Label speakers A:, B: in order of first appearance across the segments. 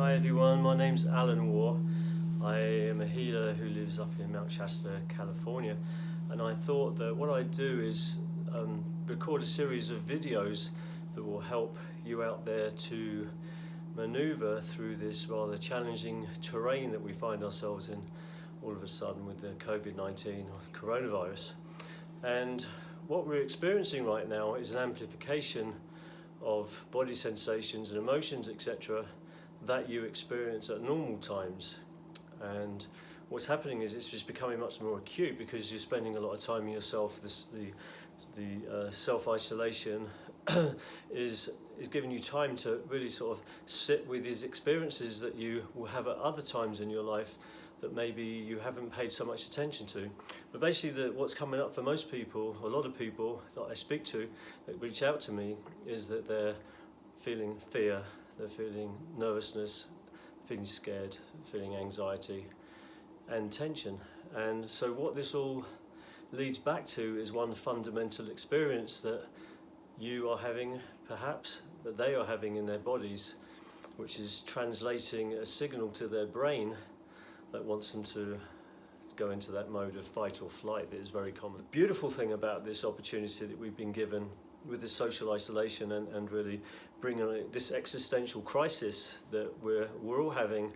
A: Hi everyone, my name's Alan Waugh. I am a healer who lives up in Mount Shasta, California, and I thought that what I'd do is record a series of videos that will help you out there to maneuver through this rather challenging terrain that we find ourselves in all of a sudden with the COVID-19 or coronavirus. And what we're experiencing right now is an amplification of body sensations and emotions, etc., that you experience at normal times. And what's happening is it's just becoming much more acute because you're spending a lot of time in yourself. The self-isolation is giving you time to really sort of sit with these experiences that you will have at other times in your life that maybe you haven't paid so much attention to. But basically what's coming up for most people, a lot of people that I speak to that reach out to me, is that they're feeling fear, they're feeling nervousness, feeling scared, feeling anxiety and tension. And so what this all leads back to is one fundamental experience that you are having, perhaps, that they are having in their bodies, which is translating a signal to their brain that wants them to go into that mode of fight or flight that is very common. The beautiful thing about this opportunity that we've been given with this social isolation and really bringing on this existential crisis that we're all having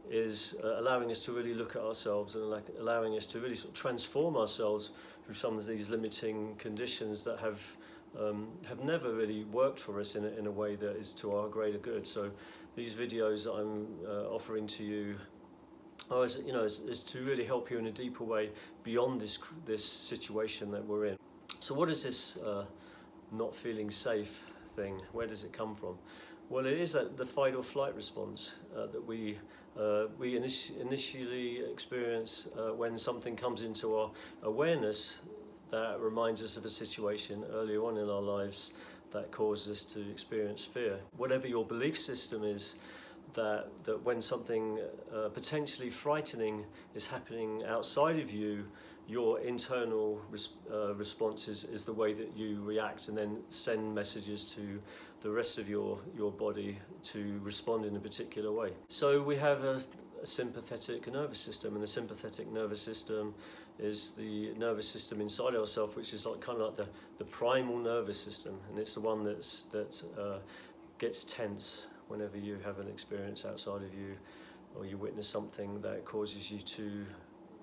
A: is allowing us to really look at ourselves and allowing us to really sort of transform ourselves through some of these limiting conditions that have never really worked for us in a way that is to our greater good. So these videos that I'm offering to you is to really help you in a deeper way beyond this situation that we're in. So what is this not feeling safe thing? Where does it come from? Well, it is the fight or flight response that we initially experience when something comes into our awareness that reminds us of a situation earlier on in our lives that causes us to experience fear. Whatever your belief system is, that when something potentially frightening is happening outside of you, your internal response is the way that you react and then send messages to the rest of your body to respond in a particular way. So we have a sympathetic nervous system, and the sympathetic nervous system is the nervous system inside ourselves, which is kind of like the primal nervous system, and it's the one that gets tense whenever you have an experience outside of you or you witness something that causes you to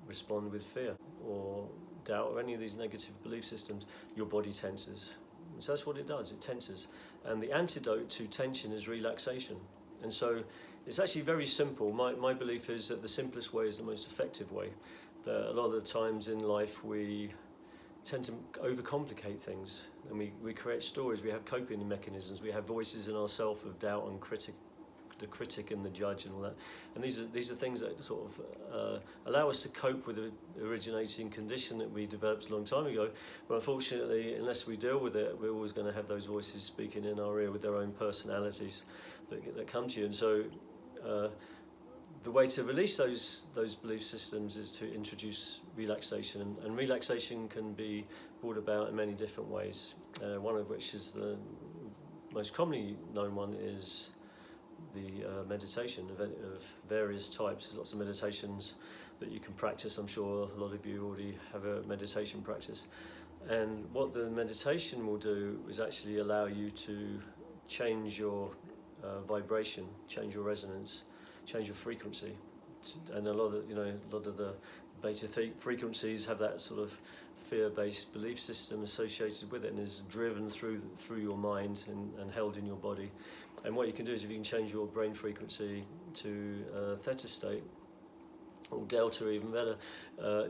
A: respond with fear or doubt or any of these negative belief systems. Your body tenses. So that's what it does, it tenses. And the antidote to tension is relaxation. And so it's actually very simple. My belief is that the simplest way is the most effective way. That a lot of the times in life we tend to overcomplicate things, and we create stories, we have coping mechanisms, we have voices in ourselves of doubt and the critic and the judge and all that. And these are things that sort of allow us to cope with the originating condition that we developed a long time ago. But unfortunately, unless we deal with it, we're always going to have those voices speaking in our ear with their own personalities that come to you. And so the way to release those belief systems is to introduce relaxation, and relaxation can be brought about in many different ways. One of which is the most commonly known one is the meditation of various types. There's lots of meditations that you can practice. I'm sure a lot of you already have a meditation practice. And what the meditation will do is actually allow you to change your vibration, change your resonance, change your frequency. And a lot of the beta frequencies have that sort of fear-based belief system associated with it and is driven through your mind and held in your body. And what you can do is if you can change your brain frequency to theta state, or delta even better,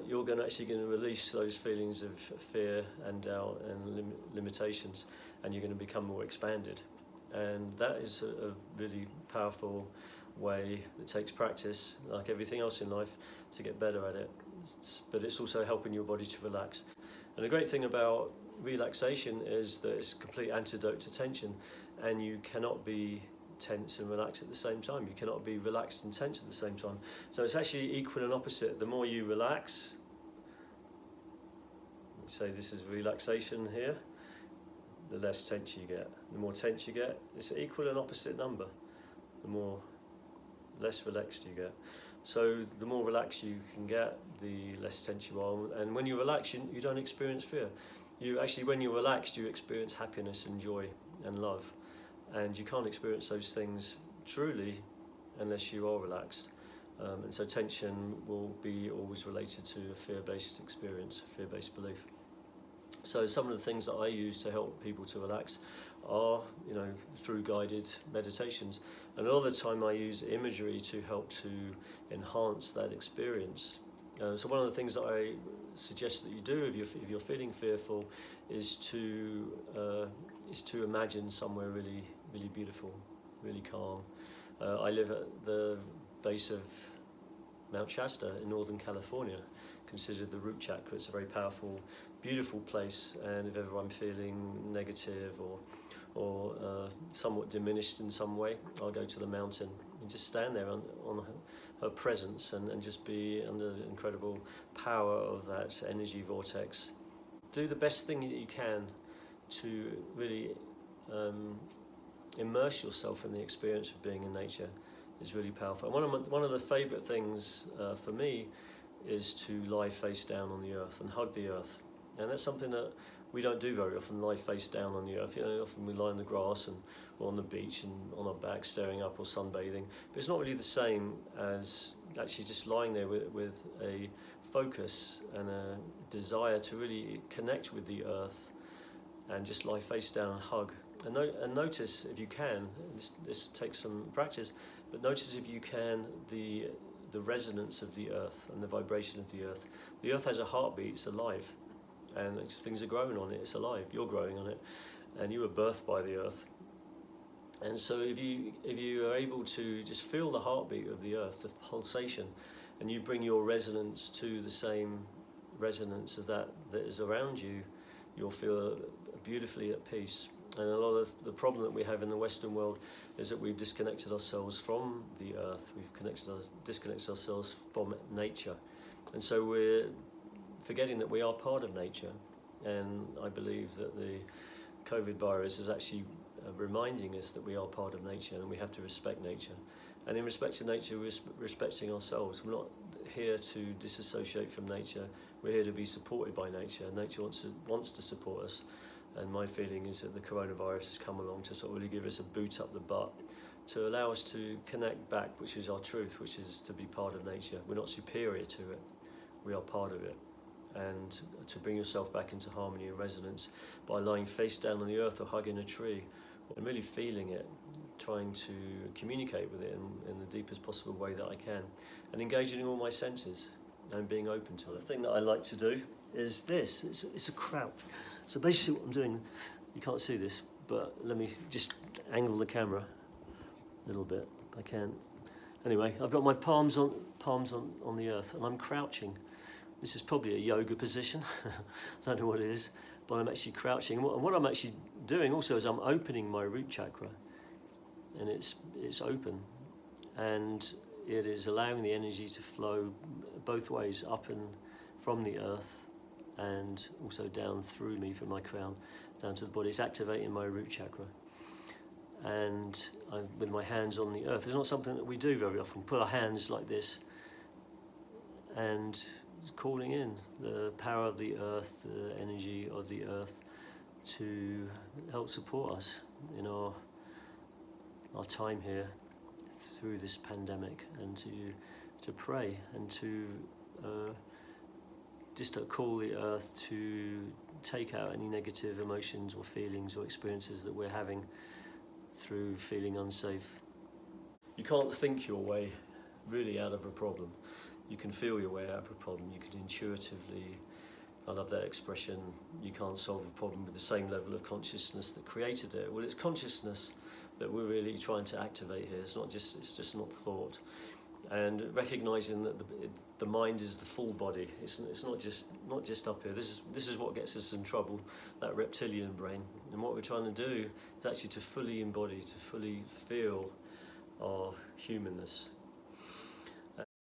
A: you're actually going to release those feelings of fear and doubt and limitations, and you're going to become more expanded. And that is a really powerful way that takes practice, like everything else in life, to get better at it. But it's also helping your body to relax. And the great thing about relaxation is that it's a complete antidote to tension, and you cannot be tense and relaxed at the same time. You cannot be relaxed and tense at the same time. So it's actually equal and opposite. The more you relax, say this is relaxation here, the less tense you get. The more tense you get, it's an equal and opposite number. The more less relaxed you get. So the more relaxed you can get, the less tense you are. And when you relax, you don't experience fear. You actually, when you're relaxed, you experience happiness and joy and love. And you can't experience those things truly unless you are relaxed. And so tension will be always related to a fear-based experience, a fear-based belief. So some of the things that I use to help people to relax are, through guided meditations. And a lot of the time I use imagery to help to enhance that experience. So one of the things that I suggest that you do if you're feeling fearful is to imagine somewhere really, really beautiful, really calm. I live at the base of Mount Shasta in Northern California, considered the root chakra. It's a very powerful, beautiful place, and if ever I'm feeling negative or somewhat diminished in some way, I'll go to the mountain and just stand there on her presence and just be under the incredible power of that energy vortex. Do the best thing that you can to really immerse yourself in the experience of being in nature. Is really powerful. And one of the favourite things for me is to lie face down on the earth and hug the earth. And that's something that we don't do very often, lie face down on the earth. Often we lie on the grass or on the beach and on our back staring up or sunbathing. But it's not really the same as actually just lying there with a focus and a desire to really connect with the earth and just lie face down and hug. And notice, if you can, this takes some practice, but notice if you can the resonance of the earth and the vibration of the earth. The earth has a heartbeat, it's alive, and things are growing on it, it's alive, you're growing on it, and you were birthed by the earth. And so if you are able to just feel the heartbeat of the earth, the pulsation, and you bring your resonance to the same resonance of that is around you, you'll feel beautifully at peace. And a lot of the problem that we have in the Western world is that we've disconnected ourselves from the earth, we've disconnected ourselves from nature. And so we're forgetting that we are part of nature. And I believe that the COVID virus is actually reminding us that we are part of nature and we have to respect nature. And in respecting nature, we're respecting ourselves. We're not here to disassociate from nature, we're here to be supported by nature. Nature wants to support us. And my feeling is that the coronavirus has come along to sort of really give us a boot up the butt, to allow us to connect back, which is our truth, which is to be part of nature. We're not superior to it, we are part of it. And to bring yourself back into harmony and resonance by lying face down on the earth or hugging a tree and really feeling it, trying to communicate with it in the deepest possible way that I can, and engaging in all my senses and being open to it. The thing that I like to do is this, it's a crouch. So basically what I'm doing, you can't see this, but let me just angle the camera a little bit if I can. Anyway, I've got my palms on the earth and I'm crouching. This is probably a yoga position, I don't know what it is, but I'm actually crouching. And what I'm actually doing also is I'm opening my root chakra, and it's open, and it is allowing the energy to flow both ways, up and from the earth, and also down through me from my crown, down to the body. It's activating my root chakra. And I'm with my hands on the earth. It's not something that we do very often. Put our hands like this and calling in the power of the earth, the energy of the earth to help support us in our time here through this pandemic, and to pray and to just to call the earth to take out any negative emotions or feelings or experiences that we're having through feeling unsafe. You can't think your way really out of a problem. You can feel your way out of a problem. You can intuitively, I love that expression, you can't solve a problem with the same level of consciousness that created it. Well, it's consciousness that we're really trying to activate here. It's just not thought. And recognizing that the mind is the full body. It's not just up here. This is what gets us in trouble, that reptilian brain. And what we're trying to do is actually to fully embody, to fully feel our humanness.